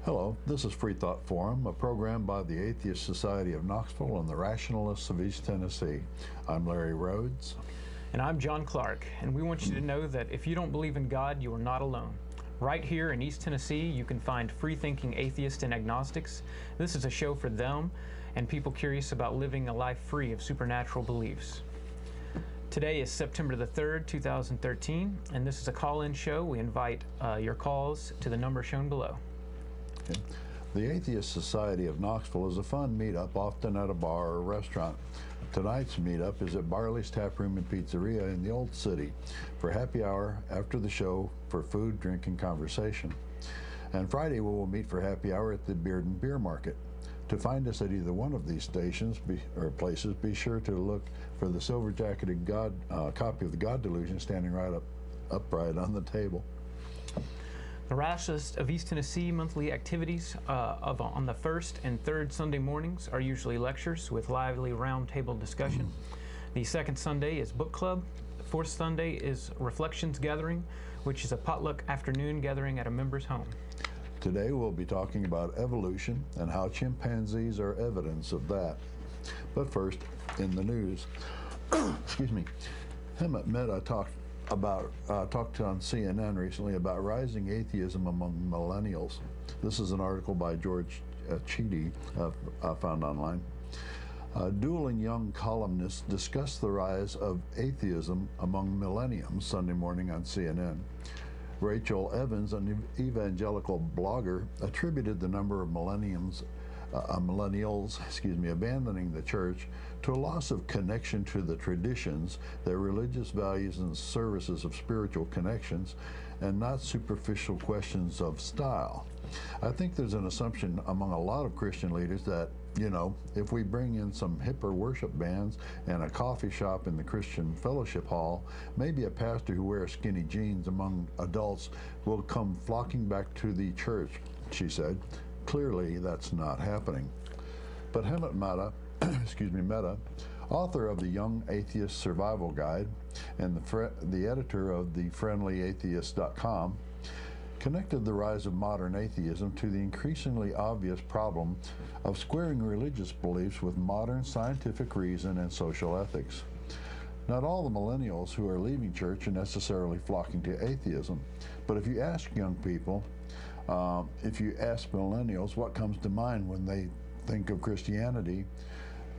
Hello, this is Freethought Forum, a program by the Atheist Society of Knoxville and the Rationalists of East Tennessee. I'm Larry Rhodes. And I'm John Clark, and we want you to know that if you don't believe in God, you are not alone. Right here in East Tennessee, you can find free-thinking atheists and agnostics. This is a show for them and people curious about living a life free of supernatural beliefs. Today is September the 3rd, 2013, and this is a call-in show. We invite your calls to the number shown below. Okay. The Atheist Society of Knoxville is a fun meetup, often at a bar or restaurant. Tonight's meetup is at Barley's Tap Room and Pizzeria in the Old City for happy hour after the show for food, drink, and conversation. And Friday we will meet for happy hour at the Beard and Beer Market. To find us at either one of these stations or places, be sure to look for the silver-jacketed copy of the God Delusion standing upright on the table. The Rationalists of East Tennessee monthly activities on the first and third Sunday mornings are usually lectures with lively roundtable discussion. The second Sunday is book club. The fourth Sunday is reflections gathering, which is a potluck afternoon gathering at a member's home. Today we'll be talking about evolution and how chimpanzees are evidence of that. But first, in the news, excuse me, Hemant Mehta talked on CNN recently about rising atheism among millennials. This is an article by George Chidi found online. Dueling young columnists discuss the rise of atheism among millenniums Sunday morning on CNN. Rachel Evans, an evangelical blogger, attributed the number of millennials abandoning the church to a loss of connection to the traditions, their religious values and services of spiritual connections, and not superficial questions of style. I think there's an assumption among a lot of Christian leaders that, you know, if we bring in some hipper worship bands and a coffee shop in the Christian fellowship hall, maybe a pastor who wears skinny jeans among adults will come flocking back to the church, she said. Clearly, that's not happening. But Hemant Mehta, Mehta, author of the Young Atheist Survival Guide and the editor of thefriendlyatheist.com, connected the rise of modern atheism to the increasingly obvious problem of squaring religious beliefs with modern scientific reason and social ethics. Not all the millennials who are leaving church are necessarily flocking to atheism, but if you ask young people, if you ask millennials what comes to mind when they think of Christianity,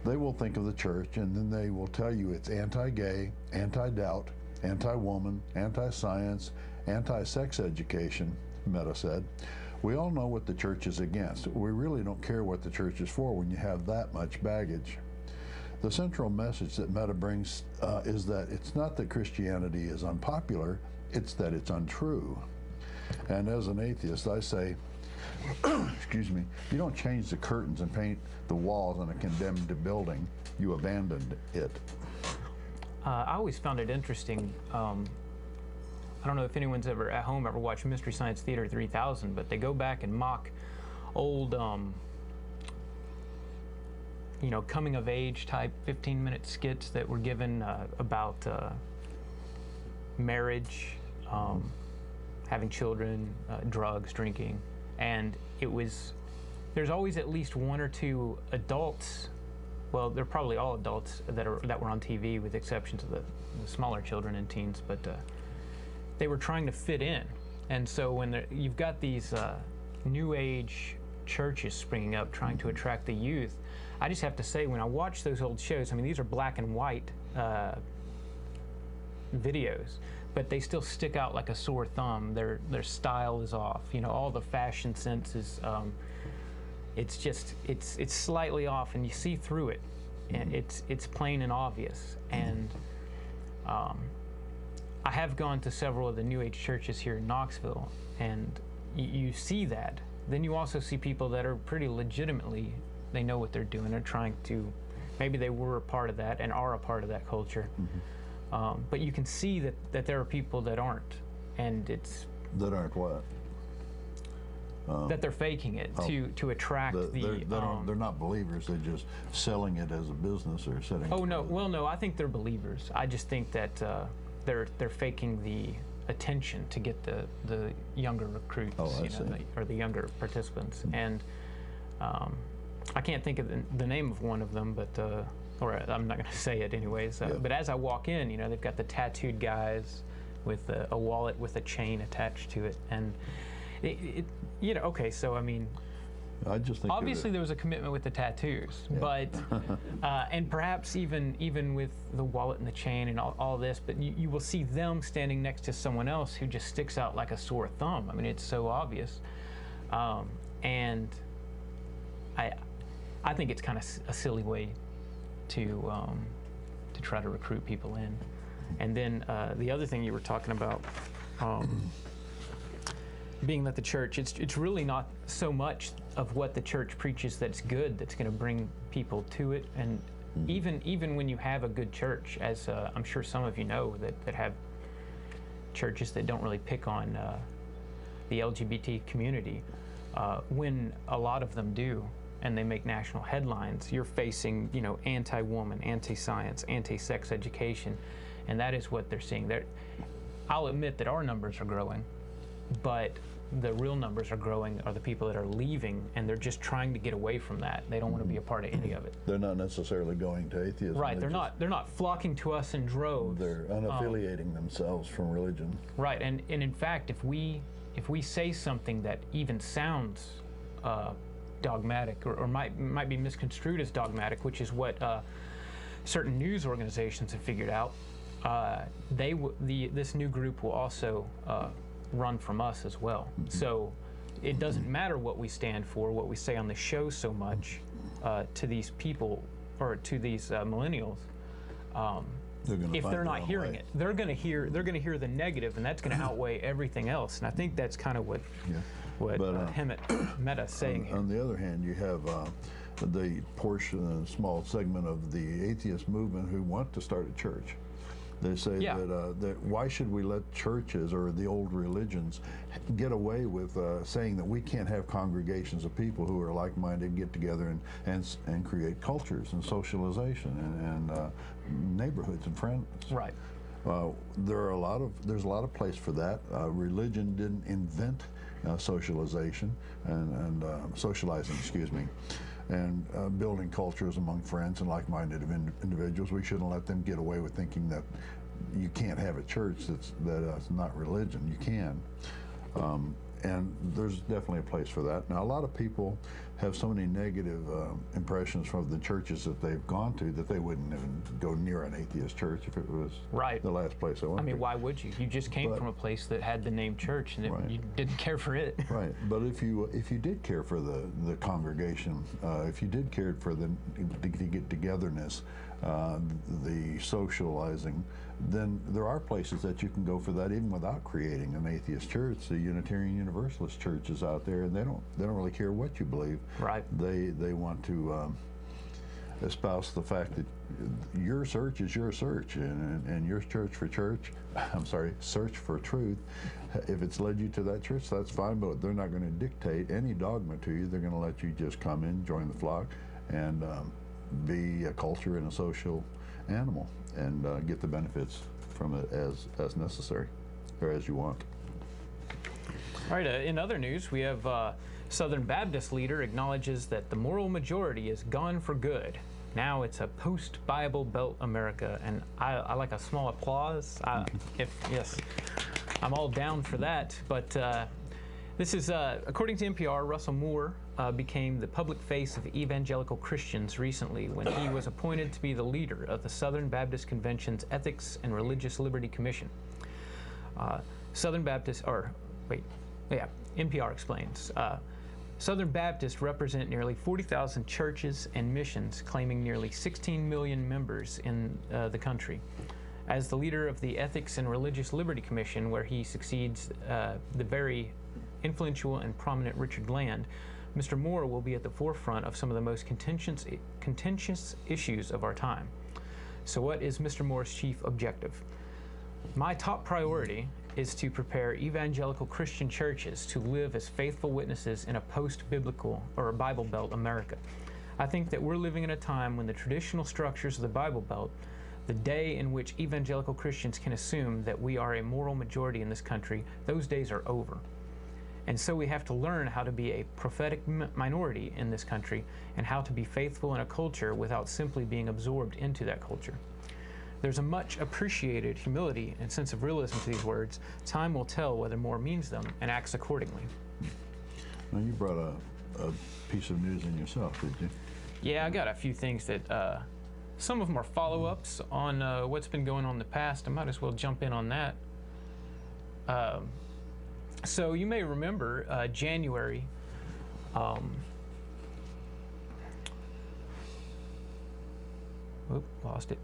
they will think of the church, and then they will tell you it's anti-gay, anti-doubt, anti-woman, anti-science, anti-sex education, Mehta said. We all know what the church is against. We really don't care what the church is for when you have that much baggage. The central message that Mehta brings is that it's not that Christianity is unpopular, it's that it's untrue. And as an atheist, I say, excuse me, you don't change the curtains and paint the walls in a condemned building. You abandoned it. I always found it interesting. I don't know if anyone's ever at home ever watched Mystery Science Theater 3000, but they go back and mock old, you know, coming of age type 15-minute skits that were given about marriage, having children, drugs, drinking, and there's always at least one or two adults. Well, they're probably all adults that were on TV, with the exceptions of the smaller children and teens, but they were trying to fit in. And so when you've got these new age churches springing up trying to attract the youth, I just have to say, when I watch those old shows, I mean, these are black and white videos, but they still stick out like a sore thumb. Their style is off. You know, all the fashion sense is, it's slightly off, and you see through it, and it's plain and obvious. And I have gone to several of the New Age churches here in Knoxville, and you see that. Then you also see people that are pretty legitimately, they know what they're doing. They're trying to, maybe they were a part of that and are a part of that culture. But you can see that there are people that aren't, and it's... That aren't what? That they're faking it to attract they're not believers. They're just selling it as a business or setting. Oh no, well no, I think they're believers. I just think that they're faking attention to get the younger recruits, or the younger participants. And I can't think of the name of one of them, but or I'm not going to say it anyways. But as I walk in, they've got the tattooed guys with a wallet with a chain attached to it, and okay, so I mean, I just think obviously there was a commitment with the tattoos, but and perhaps even with the wallet and the chain and all this, but you will see them standing next to someone else who just sticks out like a sore thumb. I mean, it's so obvious, and I think it's kind of a silly way to try to recruit people in. And then the other thing you were talking about, being that the church, it's really not so much of what the church preaches that's good that's going to bring people to it. And even when you have a good church, as I'm sure some of you know that have churches that don't really pick on the LGBT community, when a lot of them do, and they make national headlines, you're facing, anti-woman, anti-science, anti-sex education, and that is what they're seeing. I'll admit that our numbers are growing, but the real numbers are growing are the people that are leaving, and they're just trying to get away from that. They don't want to be a part of any of it. They're not necessarily going to atheism. Right. They're not flocking to us in droves. They're unaffiliating themselves from religion. Right. And in fact, if we say something that even sounds dogmatic or might be misconstrued as dogmatic, which is what certain news organizations have figured out, this new group will also run from us as well. So it doesn't matter what we stand for, what we say on the show so much to these people or to these millennials. If they're not hearing it, they're going to hear the negative, and that's going to outweigh everything else. And I think that's kind of what Meta's saying here. On the other hand, you have the portion, a small segment of the atheist movement who want to start a church. They say that why should we let churches or the old religions get away with saying that we can't have congregations of people who are like-minded get together and create cultures and socialization and neighborhoods and friends. Right. There's a lot of place for that. Religion didn't invent socialization and socializing, excuse me, and building cultures among friends and like-minded individuals. We shouldn't let them get away with thinking that you can't have a church that's not religion. You can. And there's definitely a place for that. Now, a lot of people have so many negative impressions from the churches that they've gone to that they wouldn't even go near an atheist church if it was the last place they went to. I mean, why would you? You just came from a place that had the name church, and you didn't care for it. Right. But if you did care for the congregation, if you did care for the get-togetherness, the socializing, then there are places that you can go for that even without creating an atheist church. The Unitarian Universalist churches out there, and they don't really care what you believe. Right. They want to espouse the fact that your search is your search, and your search for truth. If it's led you to that church, that's fine, but they're not going to dictate any dogma to you. They're going to let you just come in, join the flock, and be a culture and a social animal, and get the benefits from it as necessary, or as you want. All right, in other news, we have Southern Baptist leader acknowledges that the moral majority is gone for good. Now it's a post-Bible Belt America, and I like a small applause. Yes, I'm all down for that, but this is, according to NPR, Russell Moore became the public face of evangelical Christians recently when he was appointed to be the leader of the Southern Baptist Convention's Ethics and Religious Liberty Commission. NPR explains. Southern Baptists represent nearly 40,000 churches and missions, claiming nearly 16 million members in the country. As the leader of the Ethics and Religious Liberty Commission, where he succeeds the very influential and prominent Richard Land, Mr. Moore will be at the forefront of some of the most contentious issues of our time. So what is Mr. Moore's chief objective? My top priority is to prepare evangelical Christian churches to live as faithful witnesses in a post-biblical or a Bible Belt America. I think that we're living in a time when the traditional structures of the Bible Belt, The day in which evangelical Christians can assume that we are a moral majority in this country, those days are over. And so we have to learn how to be a prophetic minority in this country and how to be faithful in a culture without simply being absorbed into that culture. There's a much appreciated humility and sense of realism to these words. Time will tell whether Moore means them and acts accordingly. Now, you brought a piece of news in yourself, did you? Yeah, I got a few things that, some of them are follow-ups on what's been going on in the past. I might as well jump in on that. So you may remember January, lost it.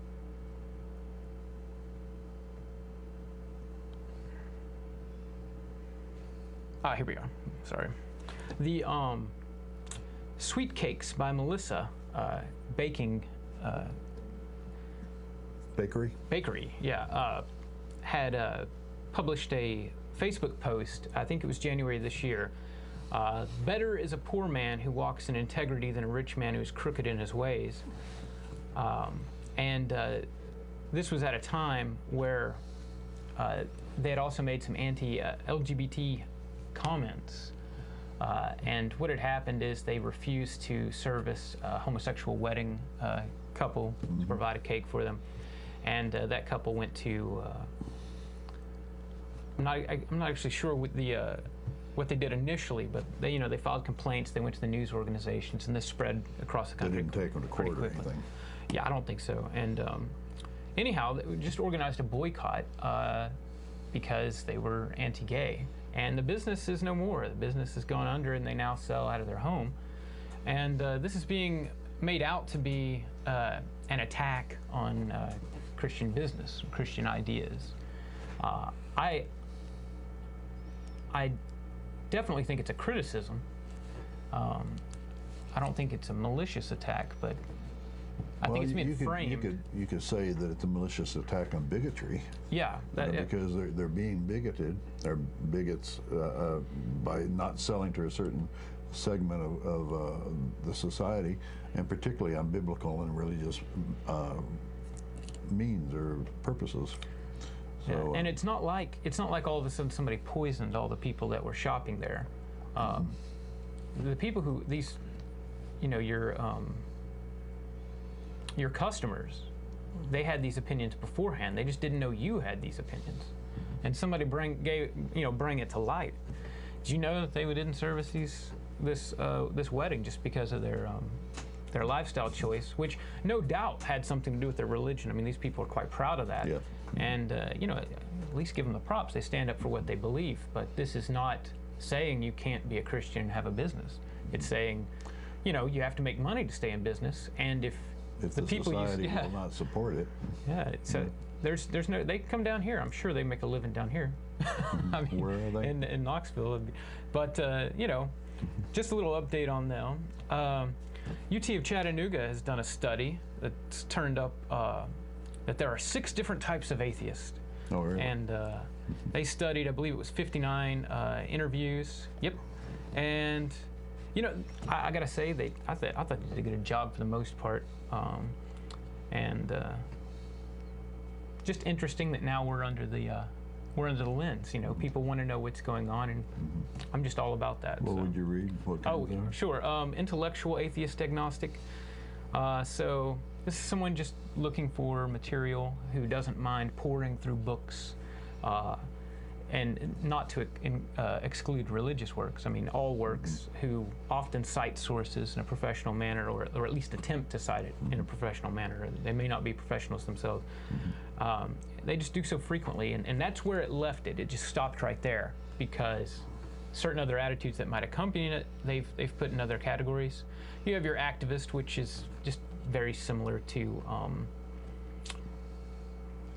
Here we are. Sorry. The Sweet Cakes by Melissa Bakery, yeah, had published a Facebook post, I think it was January this year. Better is a poor man who walks in integrity than a rich man who is crooked in his ways. This was at a time where they had also made some anti-LGBT comments. And what had happened is they refused to service a homosexual wedding couple to provide a cake for them. And that couple went to, I'm not actually sure what they did initially, but they filed complaints. They went to the news organizations, and this spread across the country. They didn't take them to court or anything. Yeah, I don't think so. And anyhow, they just organized a boycott because they were anti-gay. And the business is no more. The business has gone under, and they now sell out of their home. And this is being made out to be an attack on Christian business, Christian ideas. I definitely think it's a criticism. I don't think it's a malicious attack, but I think it's being framed. You could say that it's a malicious attack on bigotry. Yeah. Because they're being bigoted. They're bigots by not selling to a certain segment of the society, and particularly on biblical and religious means or purposes. So, yeah. And it's not like all of a sudden somebody poisoned all the people that were shopping there. The people who your customers, they had these opinions beforehand. They just didn't know you had these opinions, and somebody bring it to light. Did you know that they didn't service this wedding just because of their lifestyle choice, which no doubt had something to do with their religion? I mean, these people are quite proud of that. Yeah. And at least give them the props. They stand up for what they believe. But this is not saying you can't be a Christian and have a business. It's saying, you have to make money to stay in business, and if the people society will not support it. Yeah, so there's no. They come down here. I'm sure they make a living down here. I mean, where are they? In Knoxville. But just a little update on them. UT of Chattanooga has done a study that's turned up that there are 6 different types of atheists. Oh, really? And they studied, I believe it was 59 interviews. Yep. And I gotta say, I thought they did a good job for the most part. Just interesting that now we're under the lens. People want to know what's going on, and I'm just all about that. What would you read? Sure. Intellectual atheist agnostic. So this is someone just looking for material who doesn't mind pouring through books, and not to exclude religious works. I mean, all works, who often cite sources in a professional manner, or at least attempt to cite it in a professional manner. They may not be professionals themselves. They just do so frequently, and that's where it left it. It just stopped right there, because certain other attitudes that might accompany it, they've put in other categories. You have your activist, which is just very similar to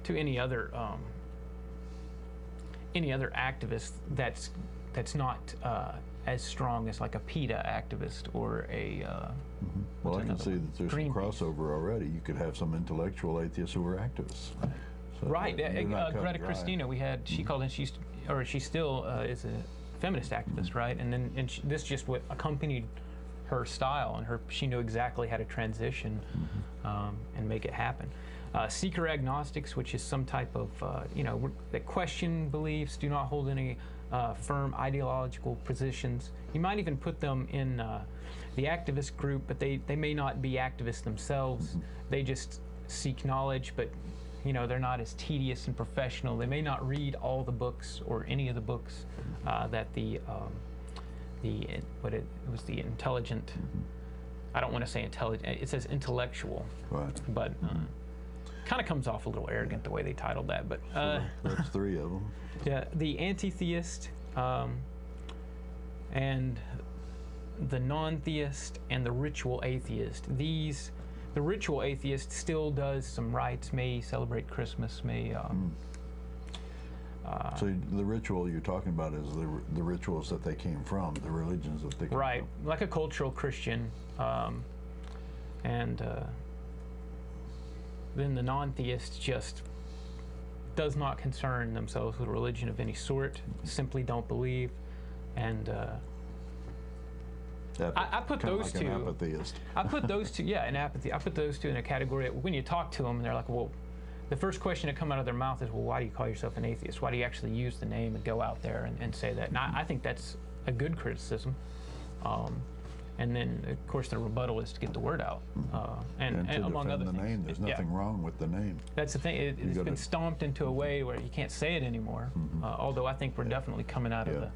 any other activist that's not as strong as like a PETA activist or a. Well, I can see that there's some crossover already. You could have some intellectual atheists who are activists. So right. Greta Christina, we had. She called in. She still is a feminist activist, right? And this just what accompanied her style, and she knew exactly how to transition and make it happen. seeker agnostics, which is some type of, that question beliefs, do not hold any firm ideological positions. You might even put them in the activist group, but they may not be activists themselves. They just seek knowledge, but they're not as tedious and professional. They may not read all the books or any of the books that the intelligent. I don't want to say intelligent. It says intellectual, right? But kind of comes off a little arrogant the way they titled that. But that's three of them. Yeah, the anti-theist, and the non-theist, and the ritual atheist. The ritual atheist still does some rites, may celebrate Christmas, may. So the ritual you're talking about is the rituals that they came from, the religions that they came right, from. like a cultural Christian, and then the non-theist just does not concern themselves with religion of any sort, simply don't believe, and I put those like two. An apatheist. I put those two, yeah, in apathy. I put those two in a category that when you talk to them, they're like, well, the first question that come out of their mouth is, well, why do you call yourself an atheist? Why do you actually use the name and go out there and say that? And I think that's a good criticism. And then, of course, the rebuttal is to get the word out, and to among other the things. name, there's nothing wrong with the name. That's the thing. It's been stomped into a way where you can't say it anymore. Although I think we're definitely coming out of the.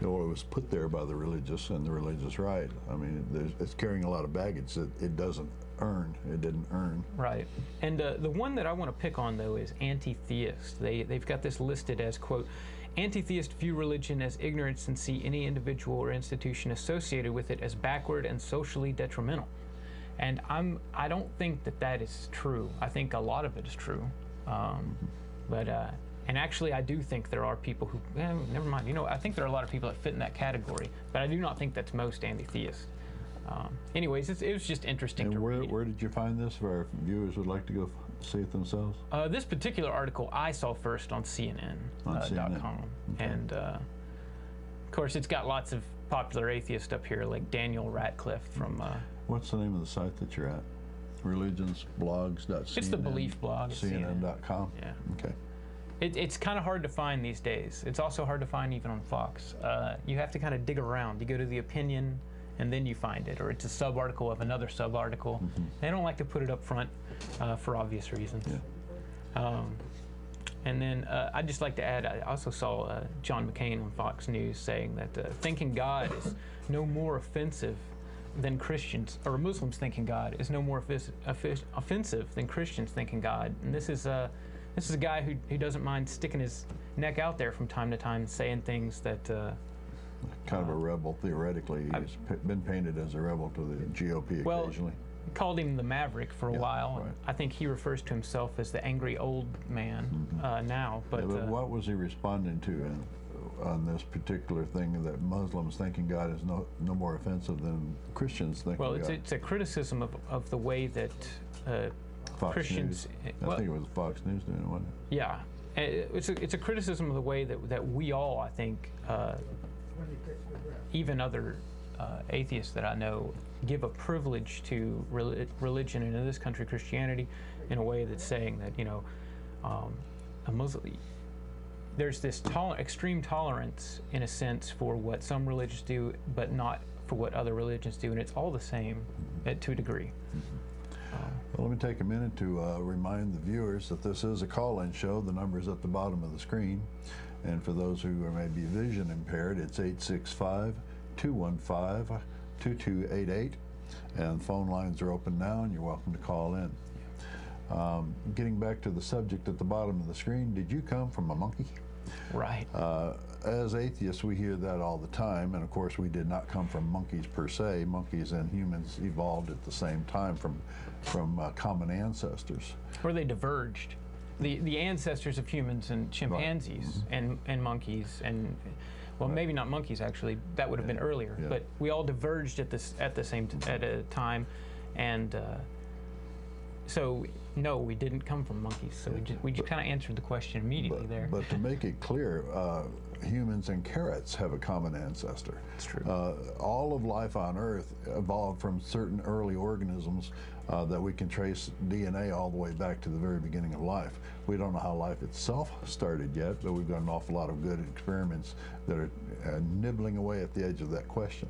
Well, it was put there by the religious and the religious right. I mean, it's carrying a lot of baggage that it doesn't earn. It didn't earn. Right. And the one that I want to pick on, though, is anti-theist. They've got this listed as, quote, anti-theist view religion as ignorance and see any individual or institution associated with it as backward and socially detrimental. And I don't think that is true. I think a lot of it is true. And actually, I do think there are people who, never mind, I think there are a lot of people that fit in that category, but I do not think that's most anti-theist. Anyways, it was just interesting to read. Where did you find this, if our viewers would like to go see it themselves? This particular article I saw first on CNN.com. Okay. And, of course, it's got lots of popular atheists up here, like Daniel Radcliffe from... What's the name of the site that you're at? Religionsblogs.cnn. It's the Belief blog. CNN.com? Yeah. Okay. It's kind of hard to find these days. It's also hard to find even on Fox. You have to kind of dig around. You go to the opinion, and then you find it, or it's a sub-article of another sub-article. They don't like to put it up front for obvious reasons. Yeah. And then I'd just like to add, I also saw John McCain on Fox News saying that thinking God is no more offensive than Christians, or Muslims thinking God is no more offensive than Christians thinking God. And this is a guy who doesn't mind sticking his neck out there from time to time, saying things that... kind of a rebel, theoretically. He's been painted as a rebel to the GOP occasionally. Called him the Maverick for a while. Right. I think he refers to himself as the angry old man now. But, but what was he responding to on this particular thing, that Muslims thinking God is no more offensive than Christians thinking God? Well, it's a criticism of the way that Fox Christians... News. I think it was Fox News doing it, wasn't it? Yeah. It's a criticism of the way that we all, I think, even other atheists that I know, give a privilege to religion, and in this country Christianity, in a way that's saying that a Muslim, there's this extreme tolerance in a sense for what some religions do, but not for what other religions do, and it's all the same to a degree. Well, let me take a minute to remind the viewers that this is a call-in show. The number is at the bottom of the screen. And for those who may be vision impaired, it's 865-215-2288. And phone lines are open now, and you're welcome to call in. Getting back to the subject at the bottom of the screen, did you come from a monkey? Right. As atheists, we hear that all the time, and of course we did not come from monkeys per se. Monkeys and humans evolved at the same time from common ancestors. Or they diverged. The ancestors of humans and chimpanzees and monkeys and, well, maybe not monkeys actually. That would have been earlier. Yeah. But we all diverged at a time, and so no, we didn't come from monkeys. So we just kind of answered the question immediately there. But to make it clear, humans and carrots have a common ancestor. It's true. All of life on Earth evolved from certain early organisms that we can trace DNA all the way back to the very beginning of life. We don't know how life itself started yet, but we've got an awful lot of good experiments that are nibbling away at the edge of that question.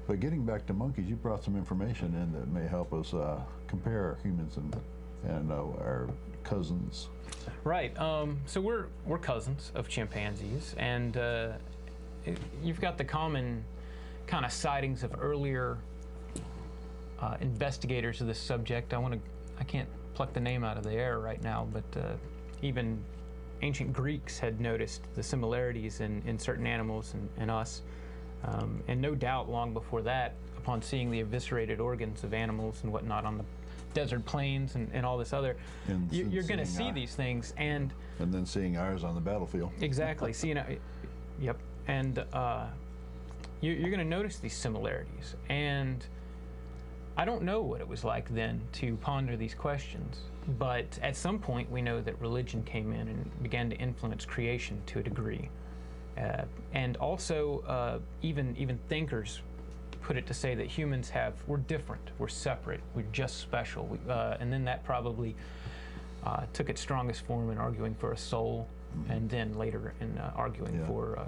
But getting back to monkeys, you brought some information in that may help us compare humans and our cousins. Right. So we're cousins of chimpanzees, and you've got the common kind of sightings of earlier investigators of this subject. I can't pluck the name out of the air right now, but even ancient Greeks had noticed the similarities in certain animals and us. And no doubt long before that, upon seeing the eviscerated organs of animals and whatnot on the desert plains and all this other, you're going to see these things. And then seeing ours on the battlefield. Exactly. Yep. And you're going to notice these similarities. And I don't know what it was like then to ponder these questions. But at some point, we know that religion came in and began to influence creation to a degree. And also, even thinkers put it to say that humans we're different, we're separate, we're just special. And then that probably took its strongest form in arguing for a soul, and then later in arguing for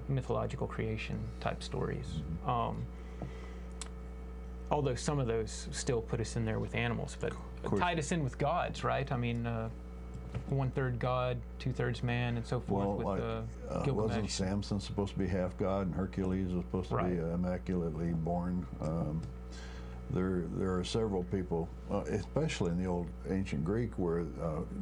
mythological creation type stories. Although some of those still put us in there with animals, but tied us in with gods, right? I mean, 1/3 God, 2/3 man, and so forth. Well, with Gilgamesh. wasn't Samson supposed to be half God, and Hercules was supposed to be immaculately born? There are several people, especially in the old ancient Greek, where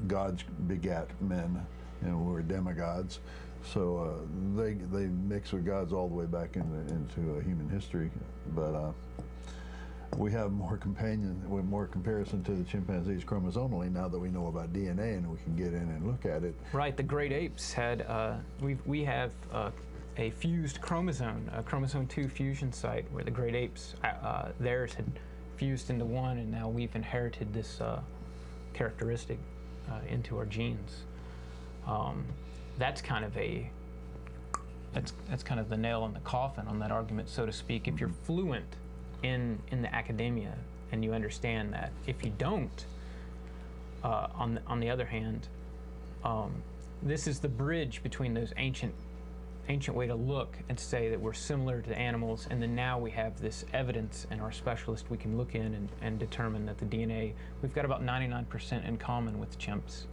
gods begat men, and were demigods. So they mix with gods all the way back into human history, but. We have more comparison to the chimpanzees chromosomally now that we know about DNA and we can get in and look at it. Right, the great apes had, we have a fused chromosome, a chromosome 2 fusion site where the great apes, theirs had fused into one, and now we've inherited this characteristic into our genes. That's kind of that's kind of the nail in the coffin on that argument, so to speak. If you're fluent in the academia and you understand that. If you don't, on the other hand, this is the bridge between those ancient way to look and say that we're similar to animals, and then now we have this evidence, and our specialist, we can look in and determine that the DNA, we've got about 99% in common with chimps.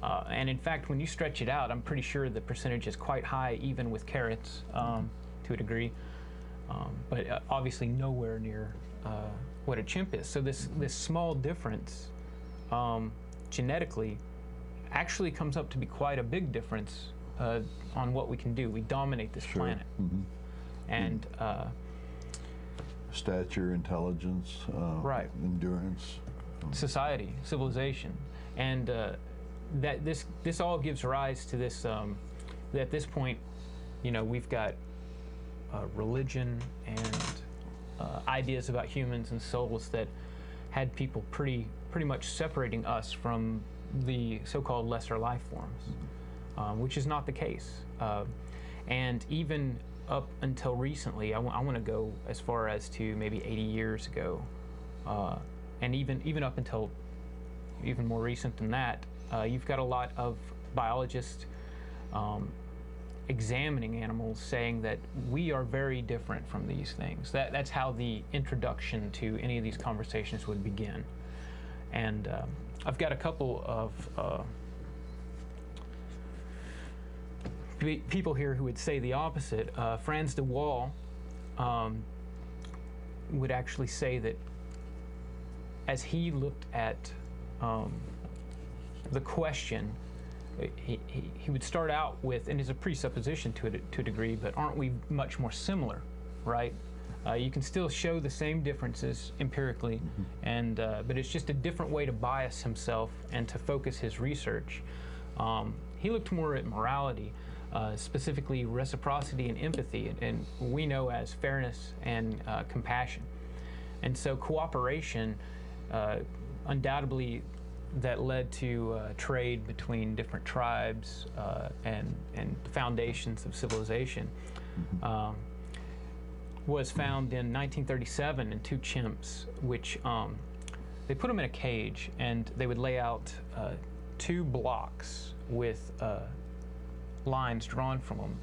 And in fact, when you stretch it out, I'm pretty sure the percentage is quite high even with carrots to a degree. But obviously nowhere near what a chimp is. So this small difference genetically actually comes up to be quite a big difference on what we can do. We dominate this planet. And stature, intelligence, endurance, society, civilization, and that this all gives rise to this. At this point, we've got religion and ideas about humans and souls that had people pretty much separating us from the so-called lesser life forms, which is not the case. And even up until recently, I want to go as far as to maybe 80 years ago, and even up until even more recent than that, you've got a lot of biologists examining animals, saying that we are very different from these things. That's how the introduction to any of these conversations would begin. And I've got a couple of people here who would say the opposite. Franz de Waal would actually say that as he looked at the question, he would start out with, and it's a presupposition to a degree, but aren't we much more similar, right? You can still show the same differences empirically, and but it's just a different way to bias himself and to focus his research. He looked more at morality, specifically reciprocity and empathy, and we know as fairness and compassion. And so cooperation, undoubtedly, that led to trade between different tribes and foundations of civilization was found in 1937 in 2 chimps, which they put them in a cage, and they would lay out 2 blocks with lines drawn from them,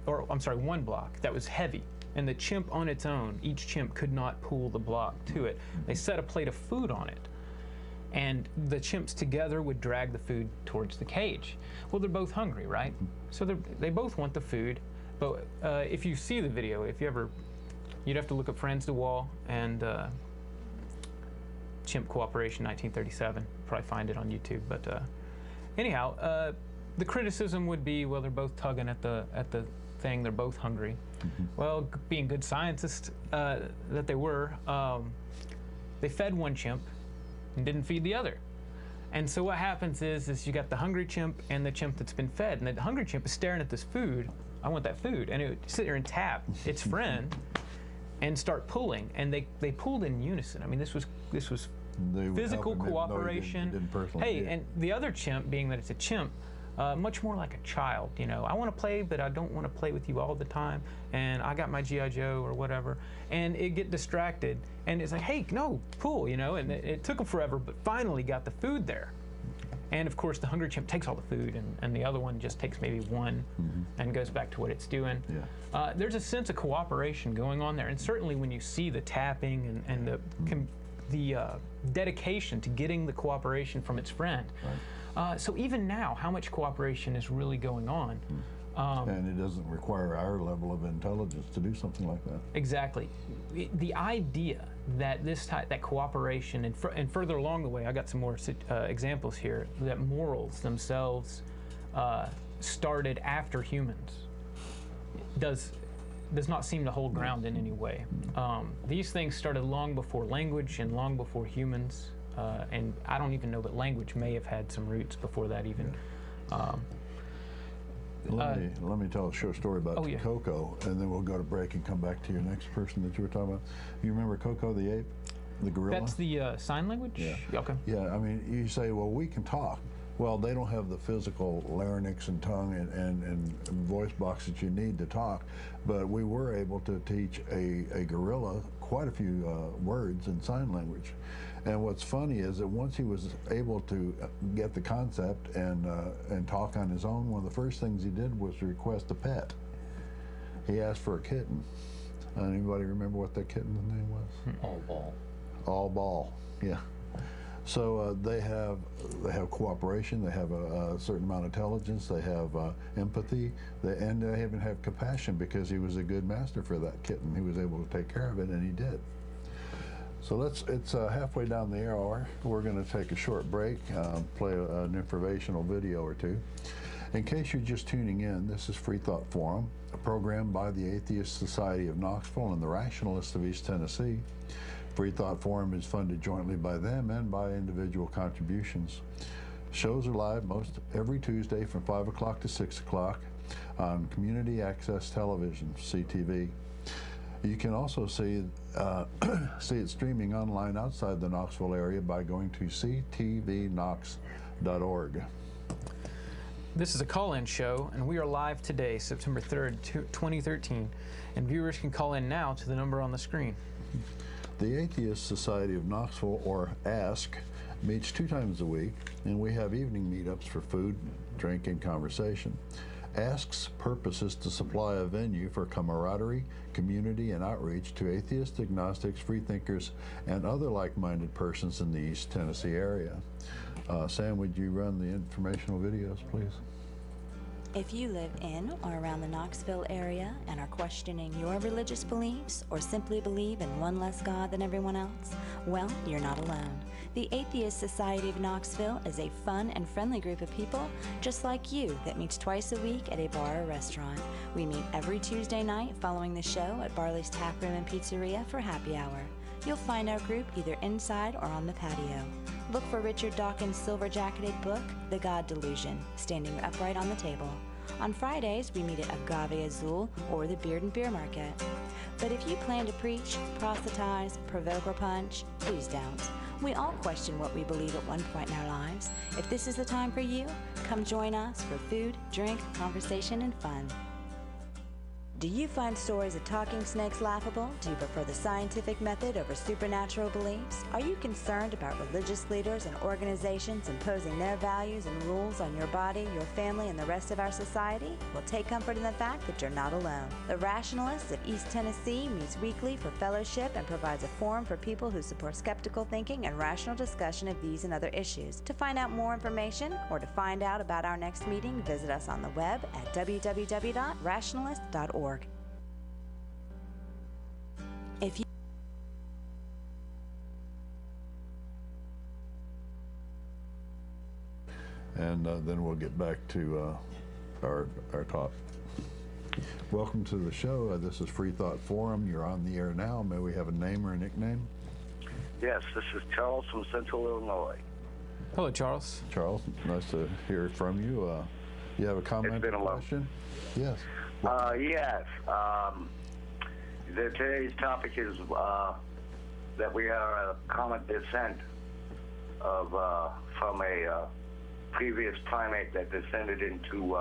or I'm sorry, 1 block that was heavy. And the chimp on its own, each chimp could not pull the block to it. They set a plate of food on it, and the chimps together would drag the food towards the cage. Well, they're both hungry, right? So they both want the food. But if you see the video, you'd have to look up Friends to Wall and Chimp Cooperation 1937. Probably find it on YouTube. But anyhow, the criticism would be, well, they're both tugging at the thing. They're both hungry. Well, being good scientists that they were, they fed one chimp and didn't feed the other. And so what happens is you got the hungry chimp and the chimp that's been fed, and the hungry chimp is staring at this food. I want that food, and it would sit there and tap its friend and start pulling, and they pulled in unison. I mean, this was physical cooperation. And the other chimp, being that it's a chimp, much more like a child. You know, I want to play, but I don't want to play with you all the time, and I got my G.I. Joe or whatever, and it get distracted, and it's like, hey, no, pull, you know, and it took them forever, but finally got the food there. And of course, the hungry chimp takes all the food, and the other one just takes maybe one and goes back to what it's doing. Yeah. There's a sense of cooperation going on there, and certainly when you see the tapping and the dedication to getting the cooperation from its friend. Right. So even now, how much cooperation is really going on? And it doesn't require our level of intelligence to do something like that. Exactly. The idea that that cooperation, and further along the way, I got some more examples here, that morals themselves started after humans, does not seem to hold ground in any way. These things started long before language and long before humans, and I don't even know that language may have had some roots before that even. Let me tell a short story about Coco, and then we'll go to break and come back to your next person that you were talking about. You remember Coco the ape, the gorilla? That's the sign language? Yeah. Okay. Yeah, I mean, you say, well, we can talk. Well, they don't have the physical larynx and tongue and voice box that you need to talk, but we were able to teach a gorilla quite a few words in sign language. And what's funny is that once he was able to get the concept and talk on his own, one of the first things he did was request a pet. He asked for a kitten. Anybody remember what that kitten's name was? All Ball. All Ball, yeah. So they have cooperation, they have a certain amount of intelligence, they have empathy, and they even have compassion, because he was a good master for that kitten. He was able to take care of it, and he did. So it's halfway down the hour. We're going to take a short break, play an informational video or two. In case you're just tuning in, this is Freethought Forum, a program by the Atheist Society of Knoxville and the Rationalists of East Tennessee. Freethought Forum is funded jointly by them and by individual contributions. Shows are live every Tuesday from 5 o'clock to 6 o'clock on Community Access Television, CTV. You can also see it streaming online outside the Knoxville area by going to ctvknox.org. This is a call-in show, and we are live today, September 3rd, 2013, and viewers can call in now to the number on the screen. The Atheist Society of Knoxville, or ASK, meets 2 times a week, and we have evening meetups for food, drink, and conversation. ASK's purpose is to supply a venue for camaraderie, community, and outreach to atheists, agnostics, freethinkers, and other like-minded persons in the East Tennessee area. Sam, would you run the informational videos, please? If you live in or around the Knoxville area and are questioning your religious beliefs or simply believe in one less God than everyone else, well, you're not alone. The Atheist Society of Knoxville is a fun and friendly group of people just like you that meets twice a week at a bar or restaurant. We meet every Tuesday night following the show at Barley's Tap Room and Pizzeria for happy hour. You'll find our group either inside or on the patio. Look for Richard Dawkins' silver-jacketed book, The God Delusion, standing upright on the table. On Fridays, we meet at Agave Azul or the Beard and Beer Market. But if you plan to preach, proselytize, provoke, or punch, please don't. We all question what we believe at one point in our lives. If this is the time for you, come join us for food, drink, conversation, and fun. Do you find stories of talking snakes laughable? Do you prefer the scientific method over supernatural beliefs? Are you concerned about religious leaders and organizations imposing their values and rules on your body, your family, and the rest of our society? Well, take comfort in the fact that you're not alone. The Rationalists of East Tennessee meets weekly for fellowship and provides a forum for people who support skeptical thinking and rational discussion of these and other issues. To find out more information or to find out about our next meeting, visit us on the web at www.rationalist.org. If you and then we'll get back to our talk. Welcome to the show. This is Freethought Forum. You're on the air now. May we have a name or a nickname? Yes, this is Charles from Central Illinois. Hello, Charles. Charles, nice to hear from you. You have a comment It's been or a while. question? Yes. Yes. Today's topic is that we are a common descent of from a previous primate that descended into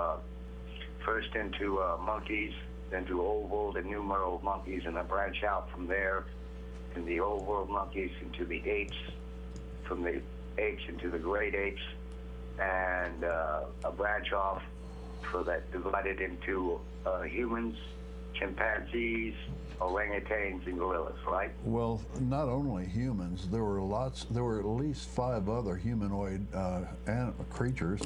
first into monkeys, then to old world and new world monkeys, and a branch out from there in the old world monkeys into the apes, from the apes into the great apes, and a branch off so that divided into humans, chimpanzees, orangutans, and gorillas, right? Well, not only humans, there were at least 5 other humanoid creatures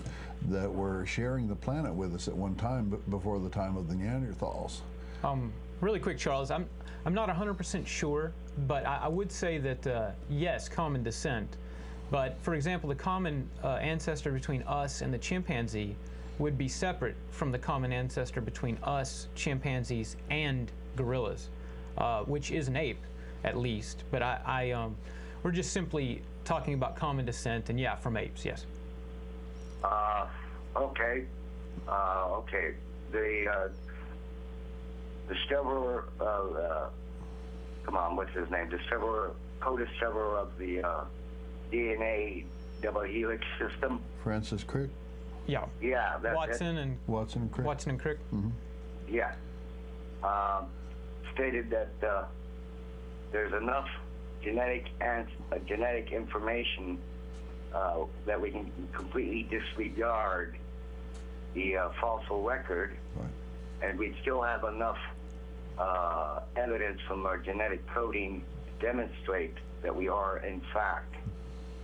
that were sharing the planet with us at one time before the time of the Neanderthals. Really quick, Charles, I'm not 100% sure, but I would say that yes, common descent. But for example, the common ancestor between us and the chimpanzee would be separate from the common ancestor between us, chimpanzees, and gorillas, which is an ape, at least. But we're just simply talking about common descent, and yeah, from apes, yes. Okay. Okay. The discoverer of, come on, what's his name? Co-discoverer of the DNA double helix system. Francis Crick? Yeah. Yeah. Watson and Crick? Watson and Crick. Mm-hmm. Yeah. Stated that there's enough genetic information that we can completely disregard the fossil record, Right. and we'd still have enough evidence from our genetic coding to demonstrate that we are, in fact,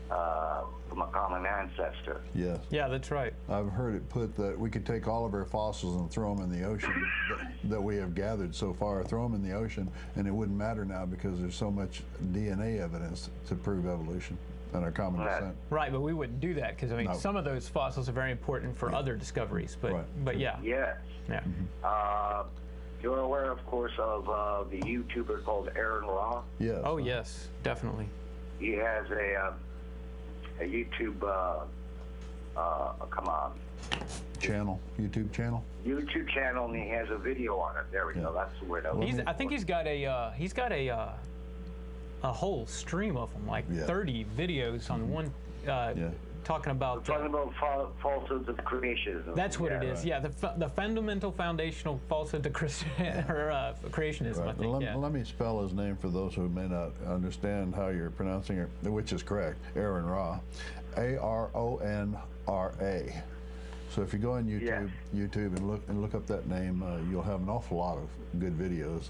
from a common ancestor. Yes. Yeah, that's right. I've heard it put that we could take all of our fossils and throw them in the ocean that we have gathered so far, throw them in the ocean, and it wouldn't matter now because there's so much DNA evidence to prove evolution and our common Right. descent. Right, but we wouldn't do that because, I mean, No. some of those fossils are very important for other discoveries. But, Right. but yeah. Yes. Yeah. You're aware, of course, of the YouTuber called Aaron Ra. Yes. Oh, yes, definitely. He has a YouTube, YouTube channel. YouTube channel, and he has a video on it. There we go. That's the word I was looking I think for. he's got a whole stream of them, like Yeah. 30 videos on one, talking about. Talking about falsehoods of creationism. That's what it is. Yeah, the fundamental foundational falsehood to creationism. I Right. think. Let me spell his name for those who may not understand how you're pronouncing it, which is correct. Aaron Ra, Aronra. So if you go on YouTube and look up that name, you'll have an awful lot of good videos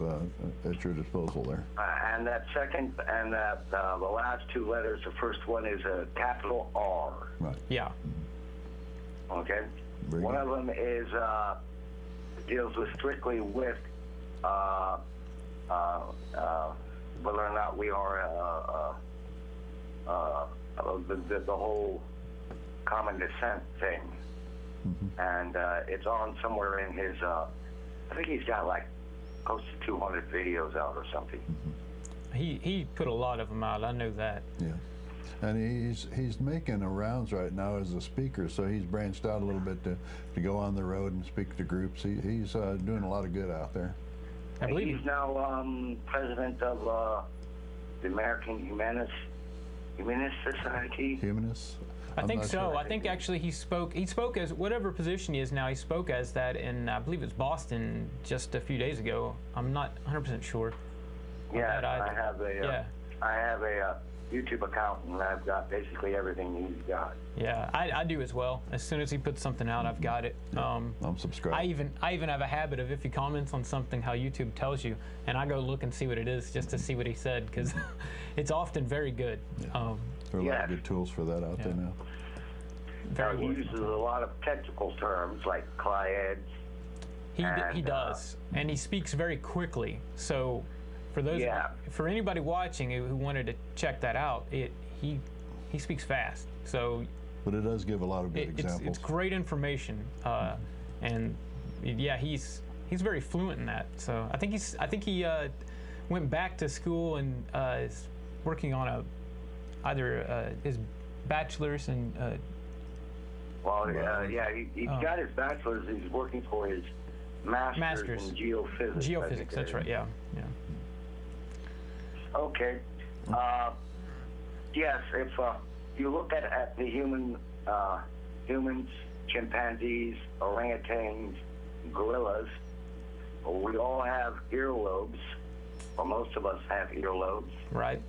at your disposal there. And that second, and that the last 2 letters, the first one is a capital R. Right. Yeah. Okay. Very One good. of them is deals with strictly with whether or not we are the whole common descent thing. Mm-hmm. And it's on somewhere in his, I think he's got like close to 200 videos out or something. He put a lot of them out. I know that. Yeah. And he's making the rounds right now as a speaker, so he's branched out a little bit to go on the road and speak to groups. He's doing a lot of good out there. I believe he's now president of the American Humanist Society. Humanists? I think so. Sure. I think actually he spoke as whatever position he is now. He spoke as that in, I believe it was Boston just a few days ago. I'm not 100% sure. Yeah, I have a YouTube account, and I've got basically everything he's got. Yeah, I do as well. As soon as he puts something out, I've got it. I'm subscribed. I even have a habit of, if he comments on something, how YouTube tells you, and I go look and see what it is just to see what he said, because it's often very good. Yeah. There are a lot of good tools for that out there now. He uses a lot of technical terms like clyades. He does, and he speaks very quickly. So, for anybody watching who wanted to check that out, he speaks fast. So, but it does give a lot of good examples. It's great information, and yeah, he's very fluent in that. So I think he went back to school and is working on either his bachelor's and. He's got his bachelor's. He's working for his master's in geophysics. Geophysics, that's right. Yeah. Okay. Yes, if you look at the humans, chimpanzees, orangutans, gorillas, we all have earlobes, or most of us have earlobes. Right.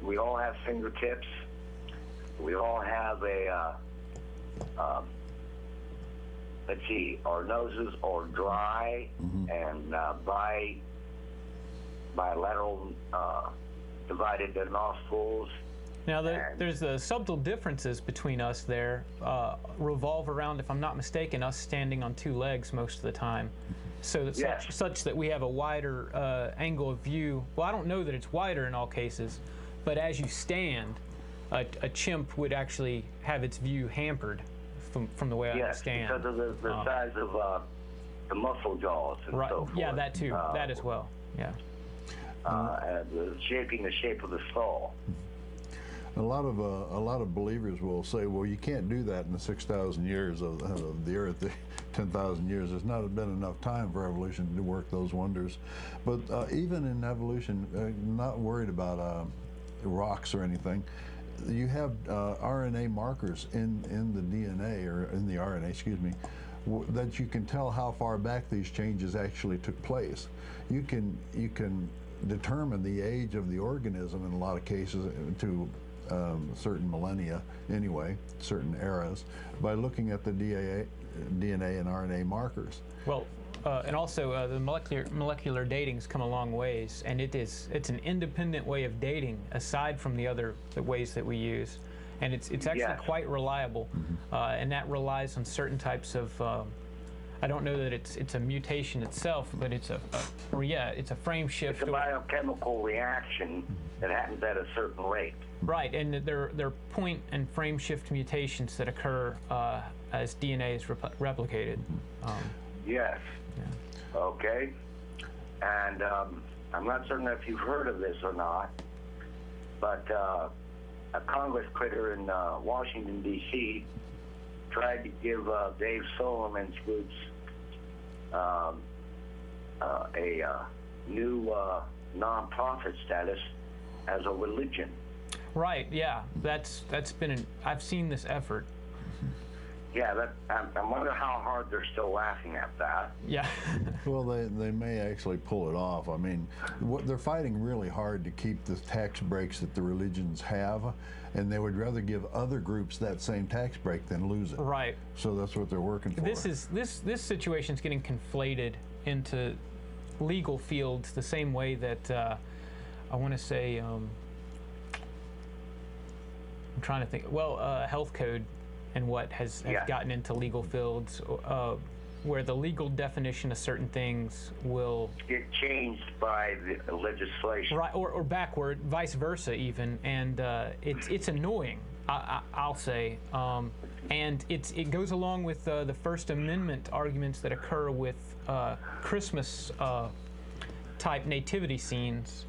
We all have fingertips. We all have let's see, our noses are dry and bilateral divided nostrils. Now, there's subtle differences between us there, revolve around, if I'm not mistaken, us standing on two legs most of the time. So that such that we have a wider angle of view. Well, I don't know that it's wider in all cases, but as you stand, a chimp would actually have its view hampered from the way I stand. Yes, because of the size of the muscle jaws and so forth. Yeah, that too. That as well. Yeah. Shaping the shape of the skull. A lot of believers will say, well, you can't do that in the 6,000 years of the Earth, the 10,000 years. There's not been enough time for evolution to work those wonders. But even in evolution, not worried about rocks or anything. You have RNA markers in the DNA, or in the RNA, excuse me, that you can tell how far back these changes actually took place. You can determine the age of the organism in a lot of cases to certain millennia, anyway, certain eras, by looking at the DNA and RNA markers. Well, and also the molecular dating's come a long ways, and it's an independent way of dating aside from the ways that we use, and it's actually quite reliable, and that relies on certain types of. I don't know that it's a mutation itself, but it's a frame shift. It's a biochemical reaction that happens at a certain rate. Right, and they're point and frame shift mutations that occur as DNA is replicated. Yes. Yeah. Okay. And I'm not certain if you've heard of this or not, but a Congress critter in Washington, D.C. tried to give Dave Solomon's groups a new non-profit status as a religion. Right. Yeah. That's been. I've seen this effort. Yeah. I wonder how hard they're still laughing at that. Yeah. Well, they may actually pull it off. I mean, they're fighting really hard to keep the tax breaks that the religions have, and they would rather give other groups that same tax break than lose it. Right. So that's what they're working for. This situation is getting conflated into legal fields the same way that I want to say. I'm trying to think. Well, health code and what has gotten into legal fields, where the legal definition of certain things will get changed by the legislation. Right, or backward, vice versa even, and it's annoying. I'll say, and it goes along with the First Amendment arguments that occur with Christmas type nativity scenes.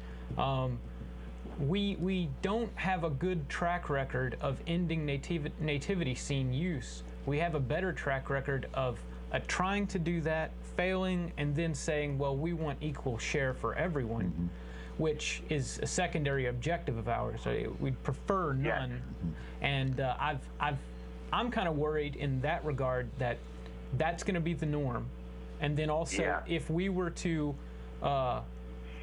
we don't have a good track record of ending nativity scene use. We have a better track record of trying to do that, failing, and then saying, well, we want equal share for everyone, which is a secondary objective of ours. We'd prefer none. And I'm kind of worried in that regard that that's going to be the norm. And then also, if we were to,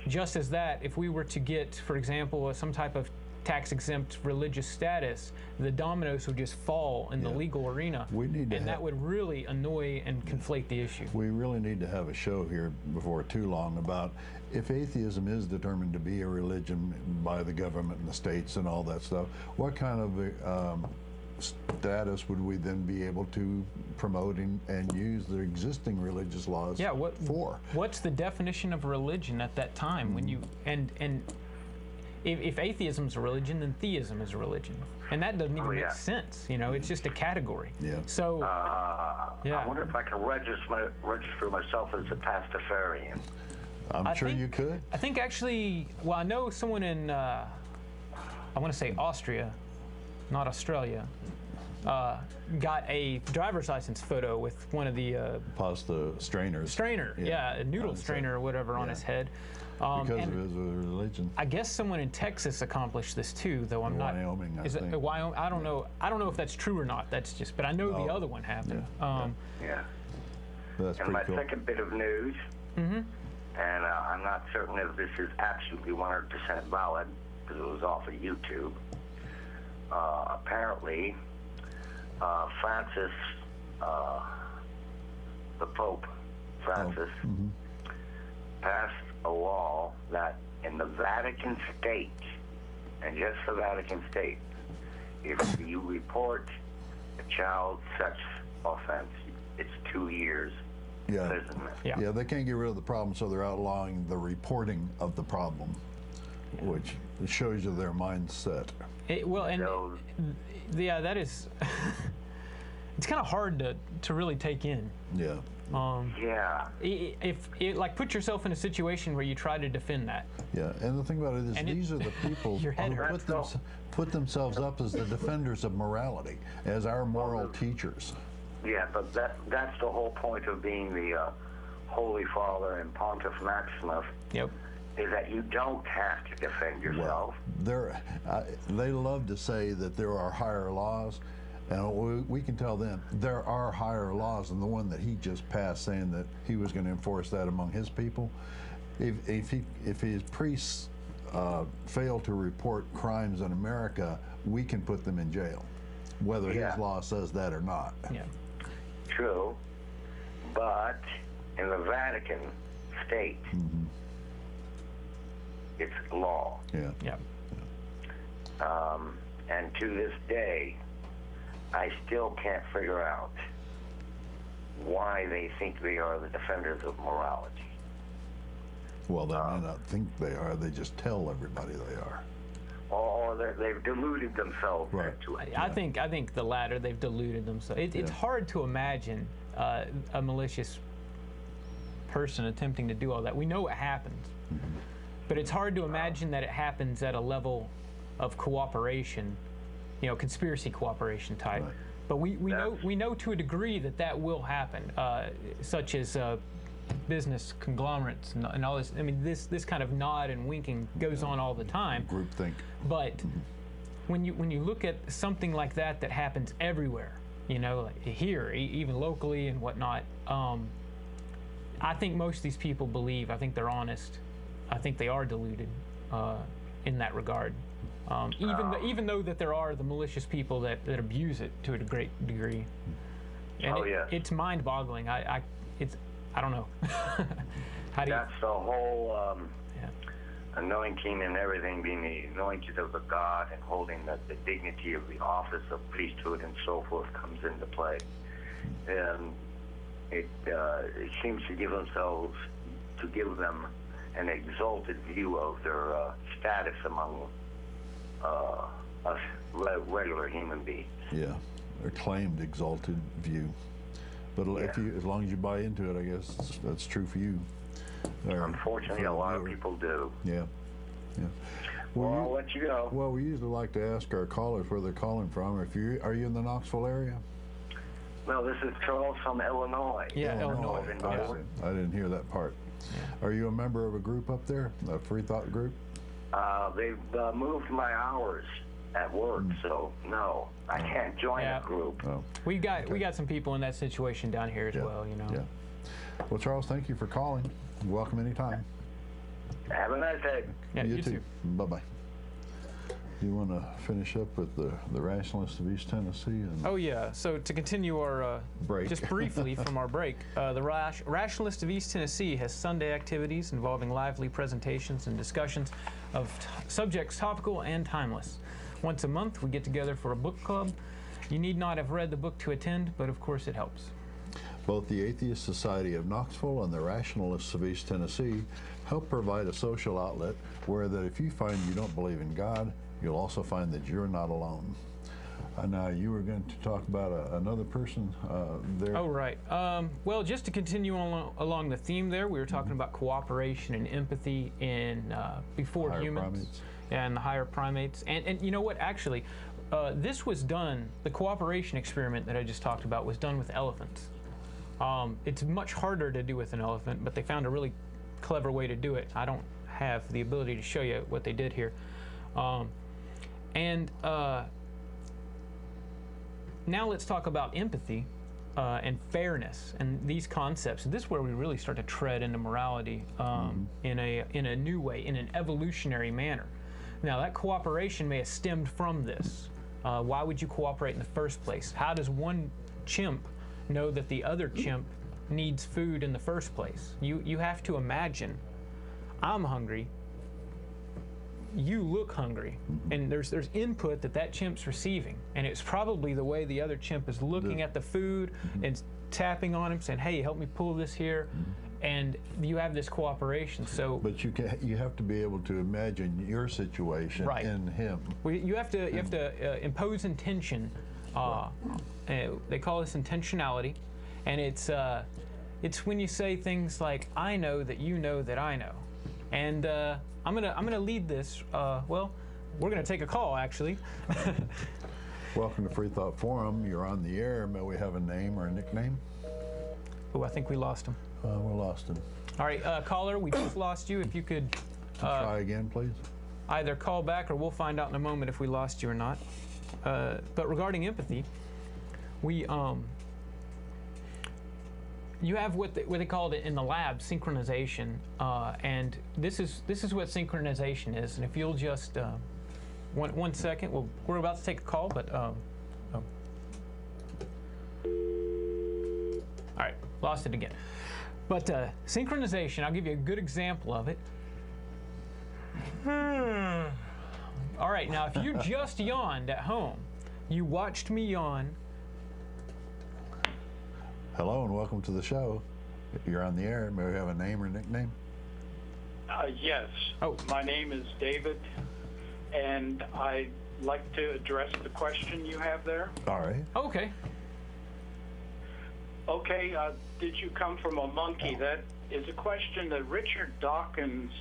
just as that, if we were to get, for example, some type of tax-exempt religious status, the dominoes would just fall in the legal arena. And that would really annoy and conflate the issue. We really need to have a show here before too long about if atheism is determined to be a religion by the government and the states and all that stuff, what kind of status would we then be able to promote and use the existing religious laws for? What's the definition of religion at that time? When you if atheism is a religion, then theism is a religion, and that doesn't even make sense. You know, it's just a category. So I wonder if I can register myself as a Pastafarian. I'm sure you could. I think actually, well, I know someone in I want to say Austria, not Australia, got a driver's license photo with one of the pasta strainers. A noodle strainer or whatever on his head. Because of his religion. I guess someone in Texas accomplished this too, though I'm not. Wyoming, I think. Wyoming? I don't know. I don't know if that's true or not. That's just. But I know the other one happened. That's and my cool. second bit of news, and I'm not certain if this is absolutely 100% valid because it was off of YouTube. Apparently, Francis, the Pope Francis, passed a law that in the Vatican State, and just the Vatican State, if you report a child sex offense, it's 2 years imprisonment. Yeah, they can't get rid of the problem, so they're outlawing the reporting of the problem, which shows you their mindset. That is, it's kind of hard to really take in. If like put yourself in a situation where you try to defend that. And the thing about it is these are the people who put themselves up as the defenders of morality, as our moral teachers. But that's the whole point of being the Holy Father and Pontiff Maximus. Is that you don't have to defend yourself. They love to say that there are higher laws. And we can tell them there are higher laws than the one that he just passed, saying that he was going to enforce that among his people. If his priests fail to report crimes in America, we can put them in jail, whether his law says that or not. True, but in the Vatican State, it's law. And to this day, I still can't figure out why they think they are the defenders of morality. Well, they may not think they are. They just tell everybody they are. Or they've deluded themselves into it. I think the latter. They've deluded themselves. It's hard to imagine a malicious person attempting to do all that. We know it happens, but it's hard to imagine that it happens at a level of cooperation. You know, conspiracy cooperation type. But we know to a degree that will happen, such as business conglomerates and all this. I mean, this kind of nod and winking goes on all the time. Groupthink. But when you look at something like that happens everywhere, you know, like here, even locally and whatnot, I think most of these people believe. I think they're honest. I think they are deluded in that regard. Even though that there are the malicious people that abuse it to a great degree, and it's mind-boggling. I don't know. That's the whole anointing and everything, being the anointed of the God and holding the dignity of the office of priesthood and so forth comes into play. And it seems to give them an exalted view of their status among us regular human beings. Their claimed exalted view. But as long as you buy into it, I guess that's true for you. Unfortunately, a lot of people do. Well, I'll let you go. Well, we usually like to ask our callers where they're calling from. Are you in the Knoxville area? No, this is Charles from Illinois. Yeah, Illinois. I didn't hear that part. Yeah. Are you a member of a group up there, a Freethought group? They've moved my hours at work, so no, I can't join a group. Oh. We got some people in that situation down here as well, you know. Yeah. Well, Charles, thank you for calling. Welcome anytime. Have a nice day. Yeah, you too. Bye-bye. You want to finish up with the Rationalists of East Tennessee? And oh, yeah. So to continue our break, just briefly from our break, the Rationalists of East Tennessee has Sunday activities involving lively presentations and discussions of subjects topical and timeless. Once a month, we get together for a book club. You need not have read the book to attend, but of course it helps. Both the Atheist Society of Knoxville and the Rationalists of East Tennessee help provide a social outlet where that if you find you don't believe in God, you'll also find that you're not alone. Now, you were going to talk about another person there. Oh, right. Well, just to continue along the theme there, we were talking about cooperation and empathy in before higher humans primates. And the higher primates. And you know what? Actually, this was done, the cooperation experiment that I just talked about was done with elephants. It's much harder to do with an elephant, but they found a really clever way to do it. I don't have the ability to show you what they did here. Now let's talk about empathy and fairness and these concepts. This is where we really start to tread into morality in a new way, in an evolutionary manner. Now that cooperation may have stemmed from this. Why would you cooperate in the first place? How does one chimp know that the other chimp needs food in the first place? You have to imagine, I'm hungry, you look hungry, and there's input that chimp's receiving, and it's probably the way the other chimp is looking at the food and tapping on him, saying, "Hey, help me pull this here," and you have this cooperation. So, but you have to be able to imagine your situation in him. Well, you have to impose intention. They call this intentionality, and it's when you say things like, "I know that you know that I know," and I'm gonna lead this. Well, we're gonna take a call actually. Welcome to Freethought Forum. You're on the air. May we have a name or a nickname? Oh, I think we lost him. We lost him. All right, caller, we just lost you. If you could try again, please. Either call back, or we'll find out in a moment if we lost you or not. But regarding empathy, we you have what they called it in the lab, synchronization, and this is what synchronization is. And if you'll just one second, we're about to take a call, but all right, lost it again. But synchronization, I'll give you a good example of it. All right, now if you just yawned at home, you watched me yawn. Hello and welcome to the show. You're on the air. May we have a name or nickname? Yes. Oh. My name is David, and I'd like to address the question you have there. All right. Okay. Okay, did you come from a monkey? That is a question that Richard Dawkins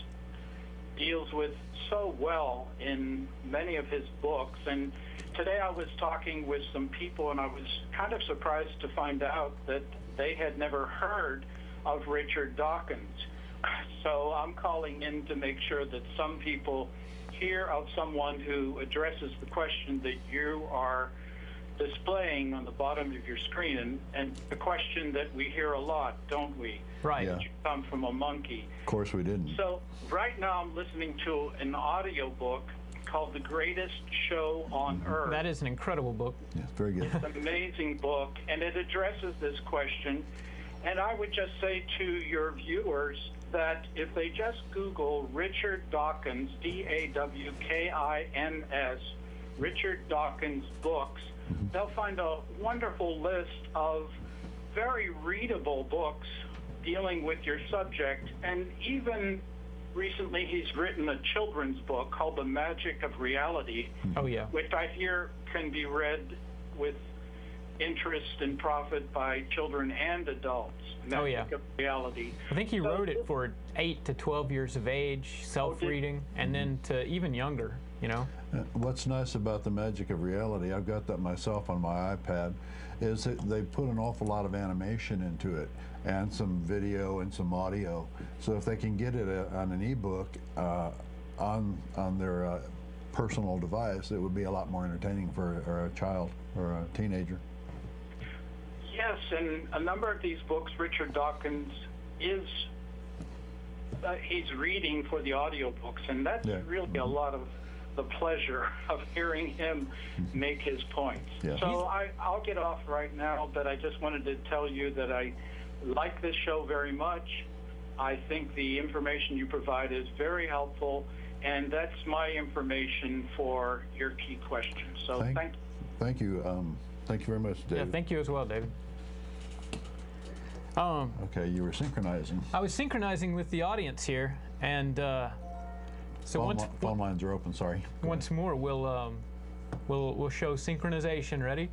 deals with so well in many of his books. And today I was talking with some people, and I was kind of surprised to find out that they had never heard of Richard Dawkins. So I'm calling in to make sure that some people hear of someone who addresses the question that you are displaying on the bottom of your screen, and the question that we hear a lot, don't we? Right. Yeah. Did you come from a monkey? Of course we didn't. So right now I'm listening to an audio book called The Greatest Show on Earth. That is an incredible book. Yes, very good. It's an amazing book, and it addresses this question. And I would just say to your viewers that if they just Google Richard Dawkins, D-A-W-K-I-N-S, Richard Dawkins books, they'll find a wonderful list of very readable books dealing with your subject. And even recently he's written a children's book called The Magic of Reality, Oh, yeah. which I hear can be read with interest and profit by children and adults. Oh, yeah. Magic of Reality. I think he wrote it for 8 to 12 years of age, self-reading, and then to even younger, you know. What's nice about the Magic of Reality, I've got that myself on my iPad, is that they put an awful lot of animation into it and some video and some audio. So if they can get it on an ebook on their personal device, it would be a lot more entertaining for a child or a teenager. Yes, and a number of these books, Richard Dawkins is he's reading for the audiobooks, and that's really a lot of the pleasure of hearing him make his points. Yeah. So I'll get off right now, but I just wanted to tell you that I like this show very much. I think the information you provide is very helpful, and that's my information for your key questions. So thank you. Thank you. Thank you very much, David. Yeah, thank you as well, David. Okay, you were synchronizing. I was synchronizing with the audience here, and so phone lines are open. Sorry. Once more, we'll show synchronization. Ready?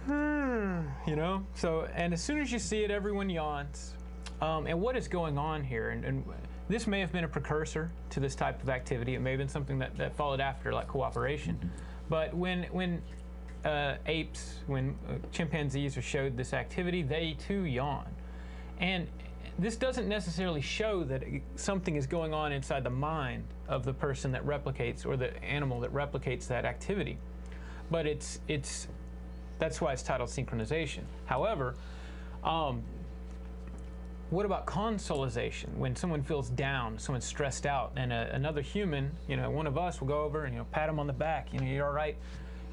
You know. So, and as soon as you see it, everyone yawns. And what is going on here? And this may have been a precursor to this type of activity. It may have been something that followed after, like cooperation. But when apes, when chimpanzees are showed this activity, they too yawn. And this doesn't necessarily show that something is going on inside the mind of the person that replicates, or the animal that replicates that activity. But that's why it's titled synchronization. However, what about consolization? When someone feels down, someone's stressed out, and another human, you know, one of us will go over and, you know, pat them on the back. You know, you're all right.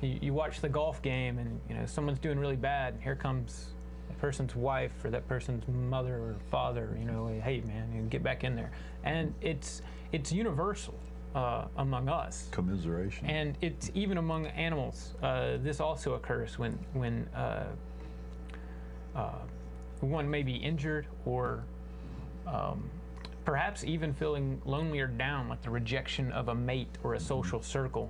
You watch the golf game, and, you know, someone's doing really bad, and here comes that person's wife or that person's mother or father. You know, hey man, you get back in there. And it's universal among us. Commiseration. And it's even among animals. This also occurs when one may be injured, or perhaps even feeling lonely or down, like the rejection of a mate or a social circle.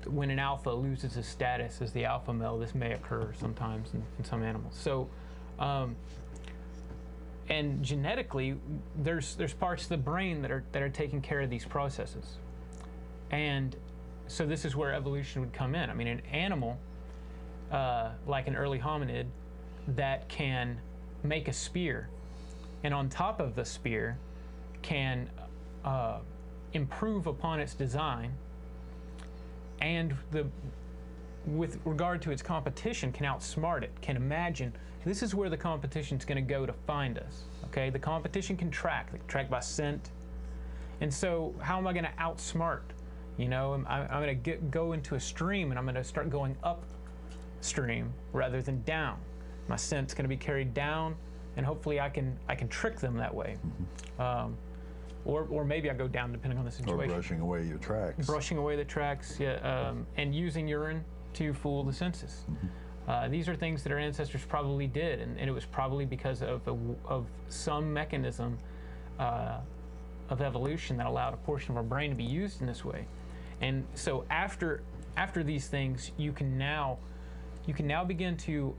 When an alpha loses his status as the alpha male, this may occur sometimes in some animals. So, and genetically, there's parts of the brain that are taking care of these processes. And so this is where evolution would come in. I mean, an animal, like an early hominid, that can make a spear, and on top of the spear can improve upon its design, and with regard to its competition, can outsmart it, can imagine this is where the competition's going to go to find us. Okay, the competition can track by scent, and so how am I going to outsmart? You know, I'm going to go into a stream, and I'm going to start going upstream rather than down. My scent's going to be carried down, and hopefully I can trick them that way. Or maybe I go down, depending on the situation. Or brushing away your tracks. Brushing away the tracks, yeah, and using urine to fool the senses. These are things that our ancestors probably did, and it was probably because of some mechanism of evolution that allowed a portion of our brain to be used in this way. And so after these things, you can now begin to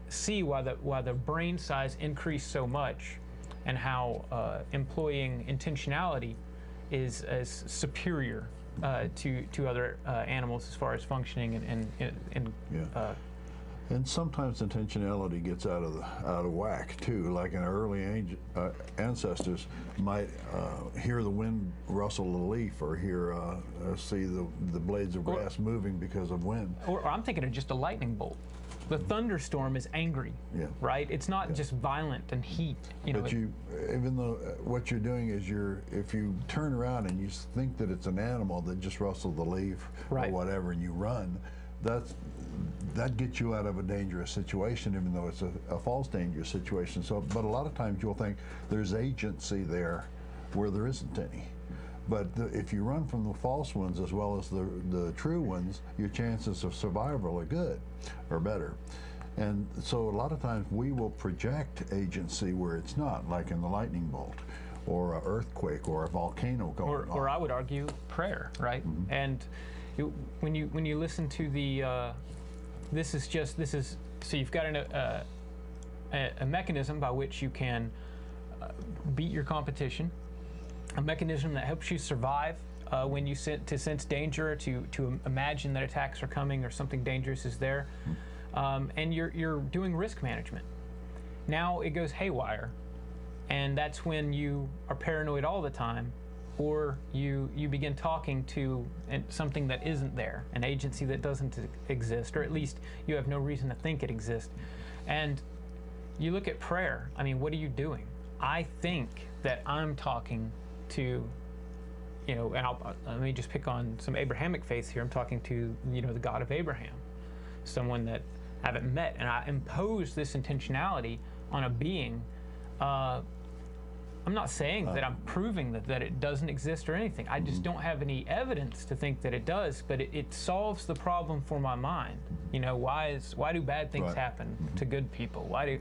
see why the brain size increased so much, and how employing intentionality is superior to other animals as far as functioning and sometimes intentionality gets out of whack too. Like in early ancestors might hear the wind rustle a leaf, or see the blades of grass moving because of wind. Or I'm thinking of just a lightning bolt. The thunderstorm is angry, right? It's not just violent and heat. You know, but even though what you're doing is if you turn around and you think that it's an animal that just rustled the leaf or whatever, and you run, that gets you out of a dangerous situation, even though it's a false dangerous situation. So, but a lot of times you'll think there's agency there where there isn't any. But if you run from the false ones as well as the true ones, your chances of survival are good, or better. And so a lot of times we will project agency where it's not, like in the lightning bolt, or an earthquake, or a volcano going on. Or I would argue prayer, right? And when you listen to the so you've got a mechanism by which you can beat your competition, a mechanism that helps you survive when you sense danger, to imagine that attacks are coming or something dangerous is there, and you're doing risk management. Now it goes haywire, and that's when you are paranoid all the time, or you begin talking to something that isn't there, an agency that doesn't exist, or at least you have no reason to think it exists. And you look at prayer. I mean, what are you doing? I think that I'm talking to, and let me just pick on some Abrahamic faiths here. I'm talking to, the God of Abraham, someone that I haven't met, and I impose this intentionality on a being. I'm not saying that I'm proving that it doesn't exist or anything. I just don't have any evidence to think that it does, but it solves the problem for my mind. Why do bad things happen to good people? Why do,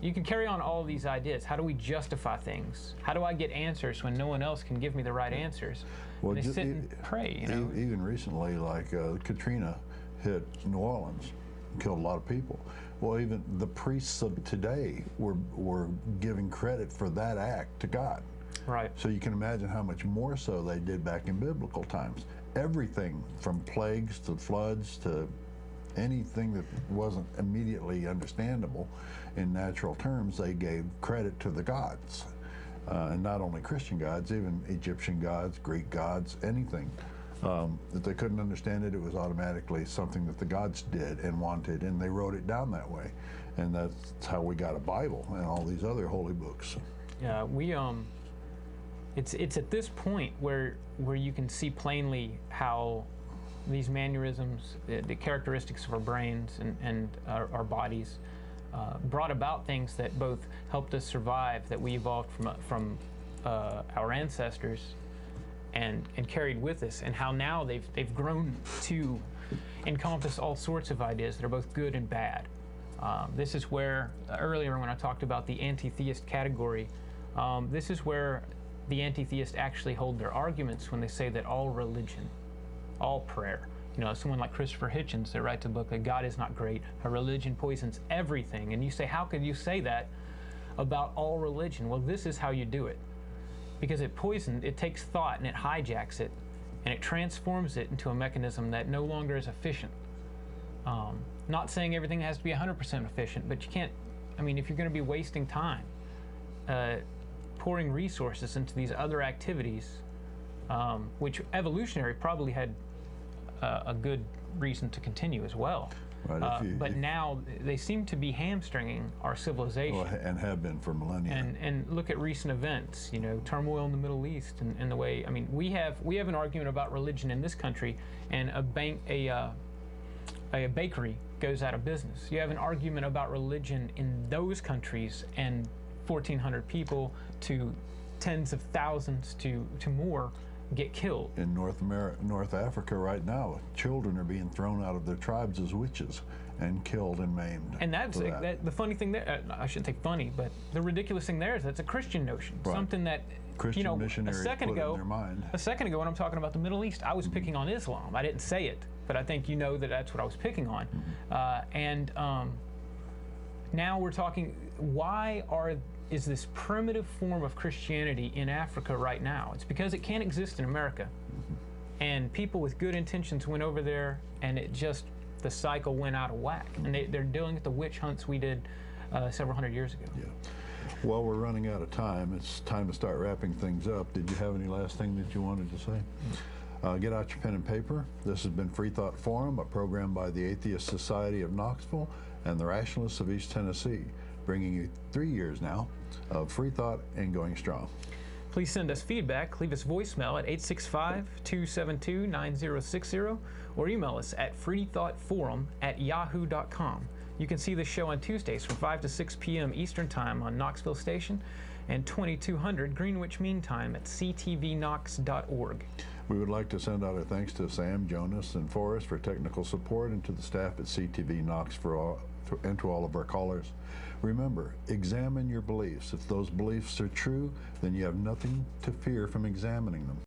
you can carry on all of these ideas. How do we justify things? How do I get answers when no one else can give me the right answers? Well, and they sit and pray, Even recently, like Katrina hit New Orleans, killed a lot of people. Well, even the priests of today were giving credit for that act to God. Right. So you can imagine how much more so they did back in biblical times. Everything from plagues to floods to anything that wasn't immediately understandable in natural terms, they gave credit to the gods. And not only Christian gods, even Egyptian gods, Greek gods, anything. That they couldn't understand it, it was automatically something that the gods did and wanted, and they wrote it down that way. And that's how we got a Bible and all these other holy books. Yeah, it's at this point where you can see plainly how these mannerisms, the characteristics of our brains and our bodies, brought about things that both helped us survive, that we evolved from our ancestors, and carried with us, and how now they've grown to encompass all sorts of ideas that are both good and bad. This is where, earlier when I talked about the anti-theist category, this is where the anti-theists actually hold their arguments when they say that all religion, all prayer, someone like Christopher Hitchens that writes a book that God is not great, a religion poisons everything, and you say, how could you say that about all religion? Well, this is how you do it. Because it takes thought and it hijacks it, and it transforms it into a mechanism that no longer is efficient. Not saying everything has to be 100% efficient, but you can't, if you're going to be wasting time pouring resources into these other activities, which evolutionary probably had a good reason to continue as well. Right, but now they seem to be hamstringing our civilization. And have been for millennia. And look at recent events, turmoil in the Middle East, and the way, we have an argument about religion in this country, and a bakery goes out of business. You have an argument about religion in those countries, and 1,400 people to tens of thousands to more get killed. In North Africa right now, children are being thrown out of their tribes as witches and killed and maimed. And that's the funny thing there, I shouldn't say funny, but the ridiculous thing there is that's a Christian notion. Right. Something that Christian missionaries put in their mind. A second ago when I'm talking about the Middle East, I was picking on Islam. I didn't say it, but I think that's what I was picking on. Now we're talking, why is this primitive form of Christianity in Africa right now? It's because it can't exist in America. And people with good intentions went over there, and the cycle went out of whack. And they're dealing with the witch hunts we did several hundred years ago. Yeah. Well, we're running out of time. It's time to start wrapping things up. Did you have any last thing that you wanted to say? Get out your pen and paper. This has been Freethought Forum, a program by the Atheist Society of Knoxville and the Rationalists of East Tennessee, bringing you 3 years now of free thought and going strong. Please send us feedback. Leave us voicemail at 865-272-9060 or email us at freethoughtforum@yahoo.com. You can see the show on Tuesdays from 5 to 6 p.m. Eastern Time on Knoxville Station and 2200 Greenwich Mean Time at ctvknox.org. We would like to send out our thanks to Sam, Jonas, and Forrest for technical support, and to the staff at CTV Knox and to all of our callers. Remember, examine your beliefs. If those beliefs are true, then you have nothing to fear from examining them.